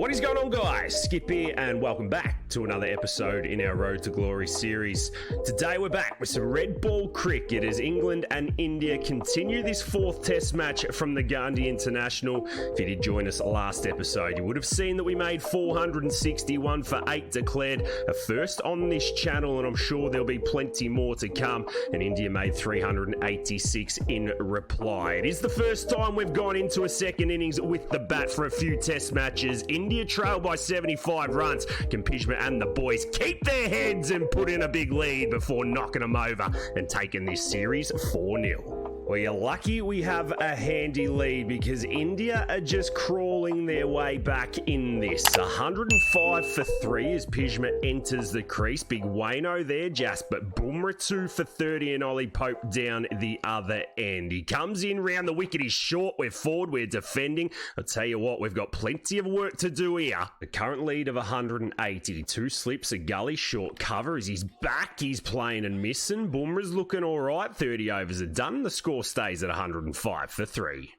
What is going on, guys? Skip here and welcome back to another episode in our Road to Glory series. Today we're back with some red ball cricket as England and India continue this fourth test match from the Gandhi International. If you did join us last episode, you would have seen that we made 461 for 8 declared, a first on this channel, and I'm sure there'll be plenty more to come, and India made 386 in reply. It is the first time we've gone into a second innings with the bat for a few test matches. India trail by 75 runs. Can Pjizma and the boys keep their heads and put in a big lead before knocking them over and taking this series 4-0? Well, you're lucky we have a handy lead because India are just crawling their way back in this. 105 for 3 as Pjizma enters the crease. Big Wayno there, Jasper Bumrah 2 for 30 and Ollie Pope down the other end. He comes in round the wicket. He's short. We're forward. We're defending. I'll tell you what, we've got plenty of work to do here. The current lead of 180. 2 slips, a gully, short cover as he's back. He's playing and missing. Bumrah's looking all right. 30 overs are done. The score stays at 105 for 3.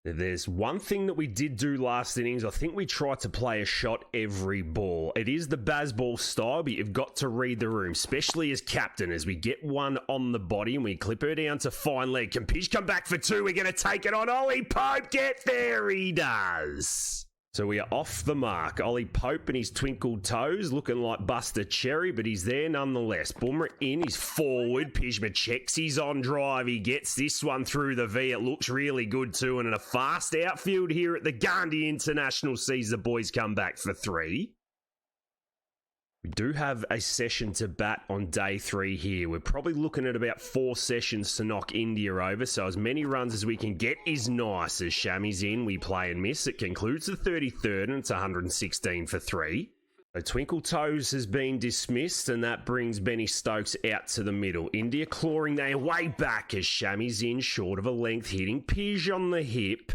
There's one thing that we did do last innings. I think we tried to play a shot every ball. It is the Bazball style, but you've got to read the room, especially as captain, as we get one on the body and we clip her down to fine leg. Can Pij come back for 2? We're going to take it on. Ollie Pope, get there. He does. So we are off the mark. Ollie Pope and his twinkled toes looking like Buster Cherry, but he's there nonetheless. Bumrah in, he's forward. Pjizma checks, he's on drive. He gets this one through the V. It looks really good too. And in a fast outfield here at the Gandhi International sees the boys come back for 3. We do have a session to bat on day 3 here. We're probably looking at about 4 sessions to knock India over, so as many runs as we can get is nice. As Shami's in, we play and miss. It concludes the 33rd and it's 116 for 3. So Twinkle Toes has been dismissed and that brings Benny Stokes out to the middle. India clawing their way back as Shami's in, short of a length, hitting Pij on the hip.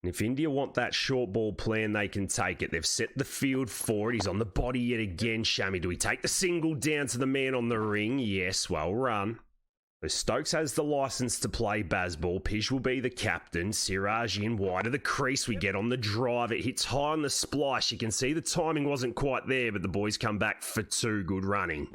And if India want that short ball plan, they can take it. They've set the field for it. He's on the body yet again. Shami, do we take the single down to the man on the ring? Yes, well run. So Stokes has the license to play Bazball. Pij will be the captain. Siraj in wide of the crease. We get on the drive. It hits high on the splice. You can see the timing wasn't quite there, but the boys come back for 2. Good running.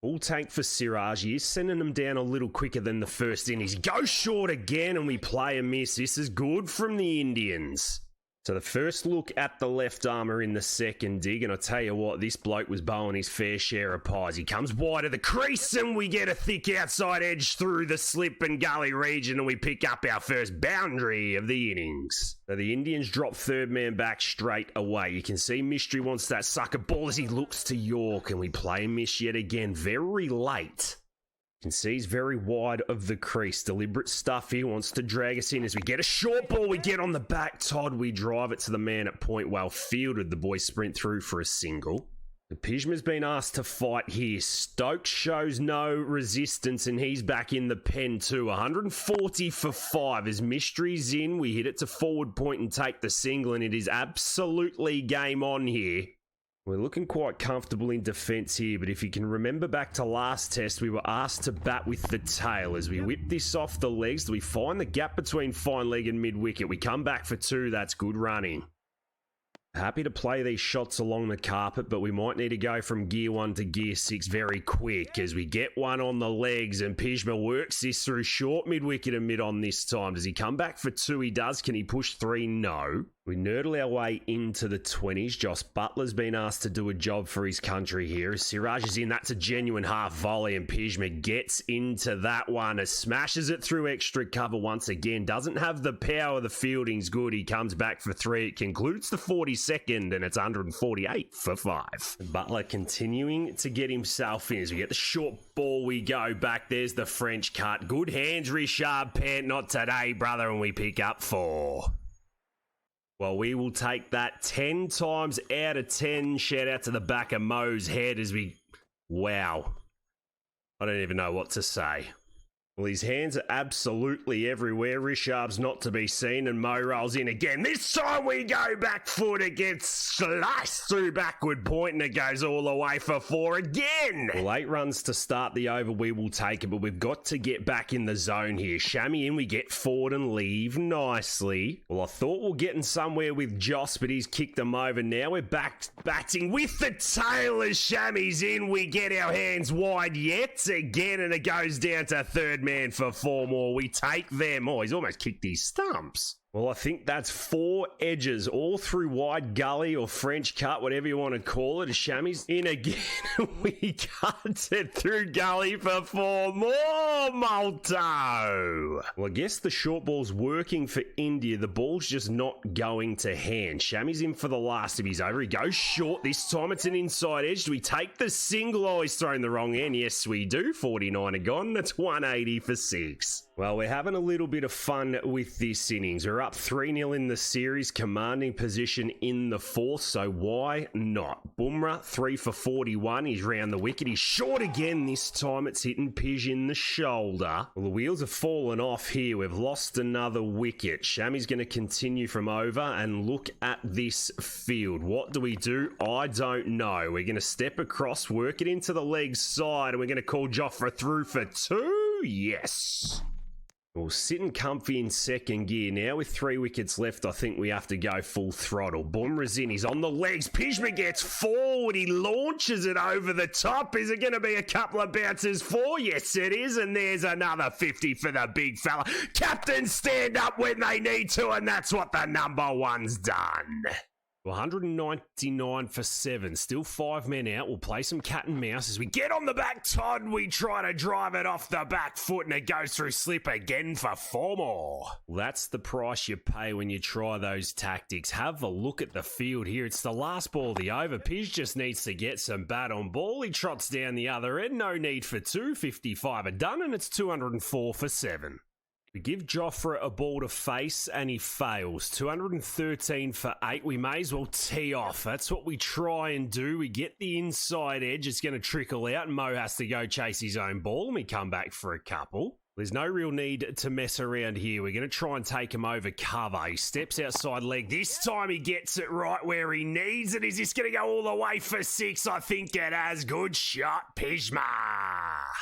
Full tank for Siraj. He is sending them down a little quicker than the first innings. He goes short again and we play a miss. This is good from the Indians. So the first look at the left armour in the second dig, and I tell you what, this bloke was bowling his fair share of pies. He comes wide of the crease and we get a thick outside edge through the slip and gully region and we pick up our first boundary of the innings. So the Indians drop third man back straight away. You can see Mystery wants that sucker ball as he looks to York and we play and miss yet again very late. You can see he's very wide of the crease. Deliberate stuff here. Wants to drag us in as we get a short ball. We get on the back, Todd. We drive it to the man at point. Well fielded. The boys sprint through for a single. The Pjizma's been asked to fight here. Stokes shows no resistance and he's back in the pen too. 140 for 5 as Mystery's in. We hit it to forward point and take the single and it is absolutely game on here. We're looking quite comfortable in defence here, but if you can remember back to last test, we were asked to bat with the tail. As we whip this off the legs, we find the gap between fine leg and mid-wicket. We come back for 2, that's good running. Happy to play these shots along the carpet, but we might need to go from gear 1 to gear 6 very quick as we get one on the legs and Pjizma works this through short mid-wicket and mid-on this time. Does he come back for 2? He does. Can he push 3? No. We nurdle our way into the 20s. Joss Butler's been asked to do a job for his country here. As Siraj is in, that's a genuine half volley and Pjizma gets into that one as smashes it through extra cover once again. Doesn't have the power. The fielding's good. He comes back for 3. It concludes the 42nd and it's 148 for 5. Butler continuing to get himself in as we get the short ball. We go back. There's the French cut. Good hands, Richard Pant. Not today, brother. And we pick up 4. Well, we will take that 10 times out of 10. Shout out to the back of Mo's head as we... Wow. I don't even know what to say. Well, his hands are absolutely everywhere. Rishabh's not to be seen, and Mo rolls in again. This time we go back foot. It gets sliced through backward point, and it goes all the way for 4 again. Well, 8 runs to start the over. We will take it, but we've got to get back in the zone here. Shami in, we get forward and leave nicely. Well, I thought we were getting somewhere with Joss, but he's kicked them over. Now we're back batting with the tail as Shami's in. We get our hands wide yet again, and it goes down to third man for 4 more. We take them. Oh, he's almost kicked his stumps. Well, I think that's 4 edges all through wide gully or French cut, whatever you want to call it. Shami's in again. We cut it through gully for 4 more. Malto. Well, I guess the short ball's working for India. The ball's just not going to hand. Shami's in for the last of his over. He goes short. This time it's an inside edge. Do we take the single? Oh, he's thrown the wrong end. Yes, we do. 49 are gone. That's 180 for 6. Well, we're having a little bit of fun with this innings. We're up 3-0 in the series, commanding position in the 4th, so why not? Bumrah, 3 for 41. He's round the wicket. He's short again this time. It's hitting Pij in the shoulder. Well, the wheels have fallen off here. We've lost another wicket. Shami's going to continue from over and look at this field. What do we do? I don't know. We're going to step across, work it into the leg side, and we're going to call Jofra through for 2. Yes. Well, sitting comfy in second gear. Now with 3 wickets left, I think we have to go full throttle. Bumrah's in. He's on the legs. Pjizma gets forward. He launches it over the top. Is it going to be a couple of bounces for? Yes, it is. And there's another 50 for the big fella. Captains stand up when they need to, and that's what the number one's done. 199 for 7. Still 5 men out. We'll play some cat and mouse as we get on the back Todd. We try to drive it off the back foot and it goes through slip again for 4 more. Well, that's the price you pay when you try those tactics. Have a look at the field here. It's the last ball of the over. Pij just needs to get some bat on ball. He trots down the other end. No need for 2. 55 are done and it's 204 for 7. We give Jofra a ball to face and he fails. 213 for 8. We may as well tee off. That's what we try and do. We get the inside edge. It's going to trickle out and Mo has to go chase his own ball and we come back for a couple. There's no real need to mess around here. We're going to try and take him over cover. He steps outside leg. This time he gets it right where he needs it. Is this going to go all the way for 6? I think it has. Good shot, Pjizma.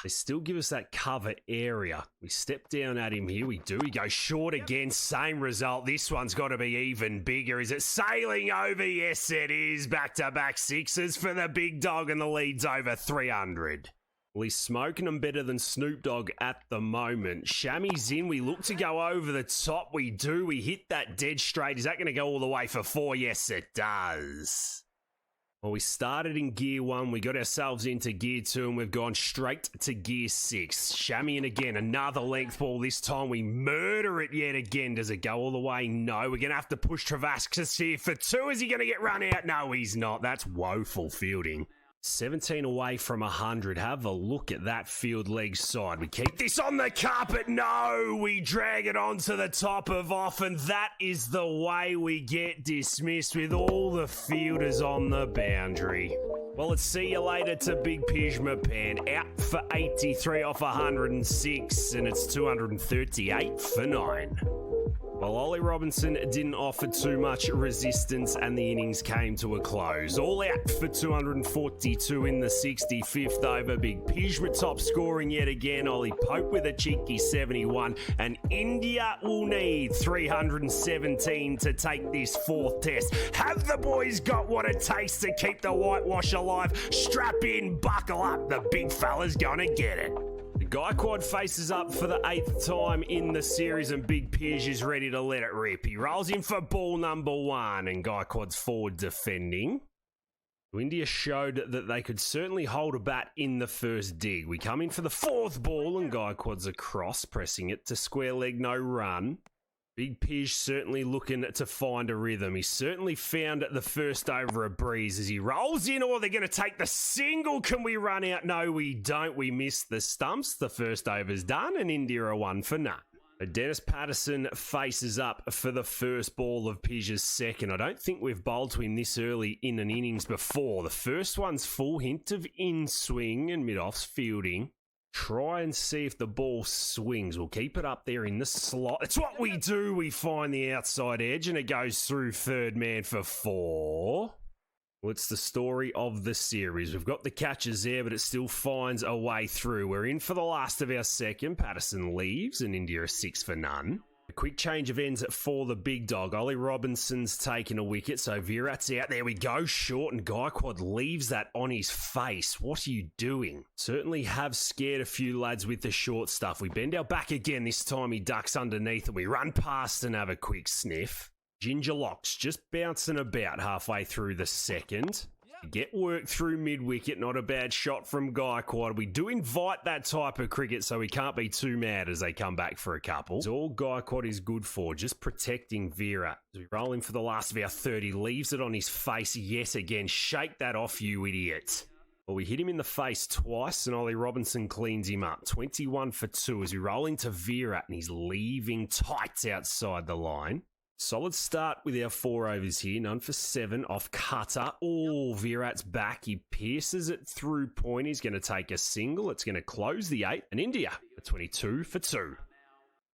They still give us that cover area. We step down at him here. We do. He goes short again. Same result. This one's got to be even bigger. Is it sailing over? Yes, it is. Back-to-back 6s for the big dog and the lead's over 300. Well, he's smoking them better than Snoop Dogg at the moment. Shami's in. We look to go over the top. We do. We hit that dead straight. Is that going to go all the way for 4? Yes, it does. Well, we started in gear 1. We got ourselves into gear 2 and we've gone straight to gear 6. Shami in again. Another length ball. This time we murder it yet again. Does it go all the way? No. We're going to have to push Travascus here for 2. Is he going to get run out? No, he's not. That's woeful fielding. 17 away from 100. Have a look at that field leg side. We keep this on the carpet. No, we drag it onto the top of off, and that is the way we get dismissed with all the fielders on the boundary. Well, let's see you later to Big Pjizma Pan. Out for 83 off 106, and it's 238 for 9. Well, Ollie Robinson didn't offer too much resistance and the innings came to a close. All out for 242 in the 65th over. Big Pjizma top scoring yet again. Ollie Pope with a cheeky 71. And India will need 317 to take this 4th test. Have the boys got what it takes to keep the whitewash alive? Strap in, buckle up. The big fella's gonna get it. Gaikwad faces up for the 8th time in the series and Big Pij is ready to let it rip. He rolls in for ball number 1 and Gaikwad's forward defending. India showed that they could certainly hold a bat in the first dig. We come in for the 4th ball and Gaikwad's across, pressing it to square leg, no run. Big Pij certainly looking to find a rhythm. He certainly found the first over a breeze as he rolls in. Or they're going to take the single. Can we run out? No, we don't. We miss the stumps. The first over's done and India are 1 for none. Dennis Patterson faces up for the first ball of Pij's second. I don't think we've bowled to him this early in an innings before. The first one's full hint of in swing and mid-off's fielding. Try and see if the ball swings. We'll keep it up there in the slot. It's what we do. We find the outside edge and it goes through third man for 4. Well, it's the story of the series. We've got the catches there, but it still finds a way through. We're in for the last of our second. Patterson leaves and India are 6 for none. A quick change of ends for the big dog. Ollie Robinson's taken a wicket, so Virat's out. There we go, short, and Gaikwad leaves that on his face. What are you doing? Certainly have scared a few lads with the short stuff. We bend our back again. This time he ducks underneath and we run past and have a quick sniff. Ginger Locks just bouncing about halfway through the second. Get work through mid-wicket, not a bad shot from Gaikwad. We do invite that type of cricket, so we can't be too mad as they come back for a couple. It's all Gaikwad is good for, just protecting Virat. As we roll him for the last of our 30, leaves it on his face yet again. Shake that off, you idiot. Well, we hit him in the face twice, and Ollie Robinson cleans him up. 21 for 2 as we roll into Virat, and he's leaving tight outside the line. Solid start with our 4 overs here. None for 7 off cutter. Oh, Virat's back. He pierces it through point. He's going to take a single. It's going to close the 8. And India for 22 for 2.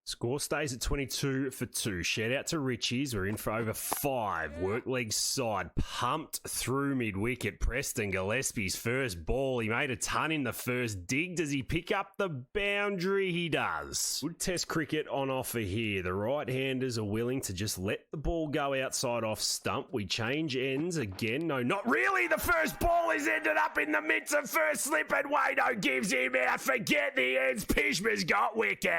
Score stays at 22 for 2. Shout out to Richies. We're in for over 5. Work leg side. Pumped through mid-wicket. Preston Gillespie's first ball. He made a ton in the first dig. Does he pick up the boundary? He does. Good test cricket on offer here. The right-handers are willing to just let the ball go outside off stump. We change ends again. No, not really. The first ball is ended up in the midst of first slip and Wado gives him out. Forget the ends. Pjizma's got wicket.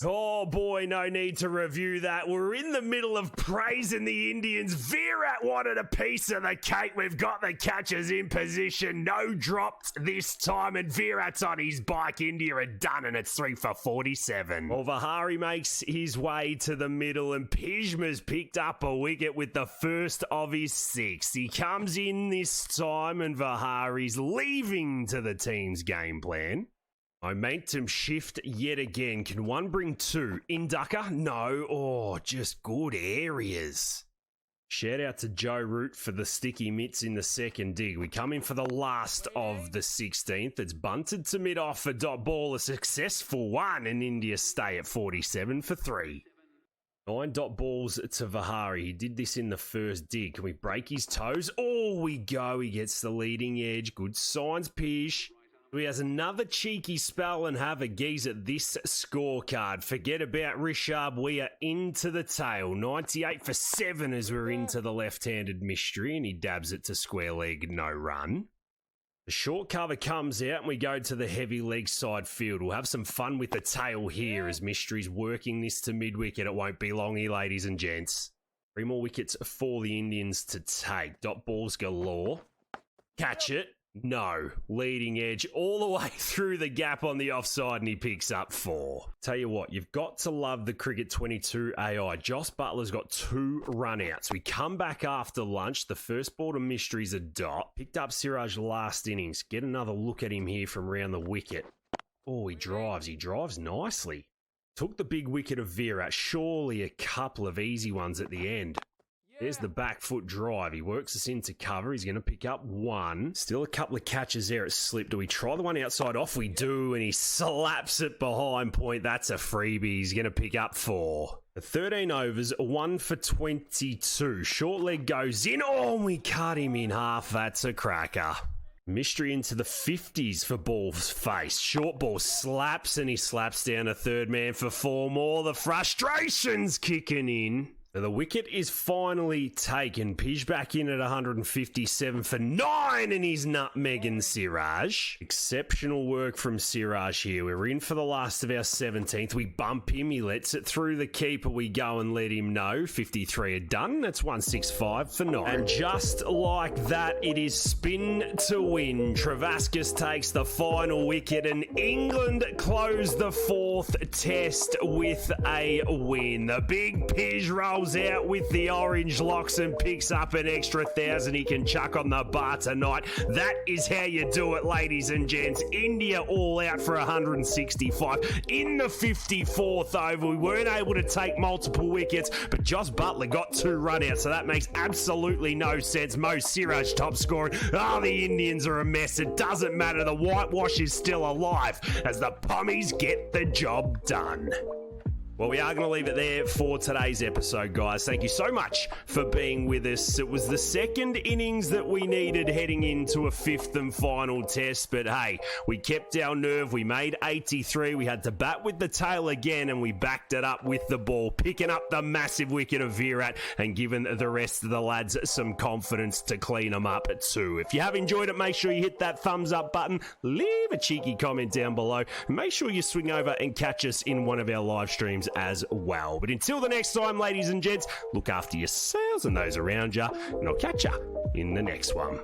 Oh boy, no need to review that. We're in the middle of praising the Indians. Virat wanted a piece of the cake. We've got the catchers in position. No dropped this time, and Virat's on his bike. India are done, and it's 3 for 47. Well, Vihari makes his way to the middle, and Pjizma's picked up a wicket with the first of his 6. He comes in this time, and Vihari's leaving to the team's game plan. Momentum shift yet again. Can one bring 2? Inducker? No. Oh, just good areas. Shout out to Joe Root for the sticky mitts in the second dig. We come in for the last of the 16th. It's bunted to mid-off for dot ball. A successful one, and India stay at 47 for 3. 9 dot balls to Vihari. He did this in the first dig. Can we break his toes? Oh, we go. He gets the leading edge. Good signs, Pish. He has another cheeky spell and have a gaze at this scorecard. Forget about Rishabh. We are into the tail. 98 for 7 as we're into the left-handed mystery, and he dabs it to square leg, no run. The short cover comes out and we go to the heavy leg side field. We'll have some fun with the tail here as Mystery's working this to mid-wicket. It won't be long here, ladies and gents. 3 more wickets for the Indians to take. Dot balls galore. Catch it. No. Leading edge all the way through the gap on the offside, and he picks up 4. Tell you what, you've got to love the Cricket 22 AI. Joss Butler's got 2 run-outs. We come back after lunch. The first ball to Mystery's a dot. Picked up Siraj last innings. Get another look at him here from round the wicket. Oh, he drives. He drives nicely. Took the big wicket of Virat. Surely a couple of easy ones at the end. There's the back foot drive. He works us into cover. He's going to pick up 1. Still a couple of catches there at slip. Do we try the one outside off? We do, and he slaps it behind point. That's a freebie. He's going to pick up 4. The 13 overs, 1 for 22. Short leg goes in. Oh, we cut him in half. That's a cracker. Mystery into the 50s for ball's face. Short ball slaps, and he slaps down a third man for 4 more. The frustration's kicking in. The wicket is finally taken. Pij back in at 157 for 9, and he's nutmegging Siraj. Exceptional work from Siraj here. We're in for the last of our 17th. We bump him. He lets it through the keeper. We go and let him know. 53 are done. That's 165 for 9. And just like that, it is spin to win. Travascus takes the final wicket, and England close the 4th test with a win. The big Pij rolls bowls out with the orange locks and picks up an extra 1,000 he can chuck on the bar tonight. That is how you do it, ladies and gents. India all out for 165. In the 54th over, we weren't able to take multiple wickets, but Josh Butler got 2 run-outs, so that makes absolutely no sense. Mo Siraj top scoring. Oh, the Indians are a mess. It doesn't matter. The whitewash is still alive as the Pommies get the job done. Well, we are going to leave it there for today's episode, guys. Thank you so much for being with us. It was the second innings that we needed heading into a 5th and final test, but hey, we kept our nerve. We made 83. We had to bat with the tail again, and we backed it up with the ball, picking up the massive wicket of Virat and giving the rest of the lads some confidence to clean them up too. If you have enjoyed it, make sure you hit that thumbs up button, leave a cheeky comment down below, and make sure you swing over and catch us in one of our live streams as well. But until the next time, ladies and gents, look after yourselves and those around you, and I'll catch you in the next one.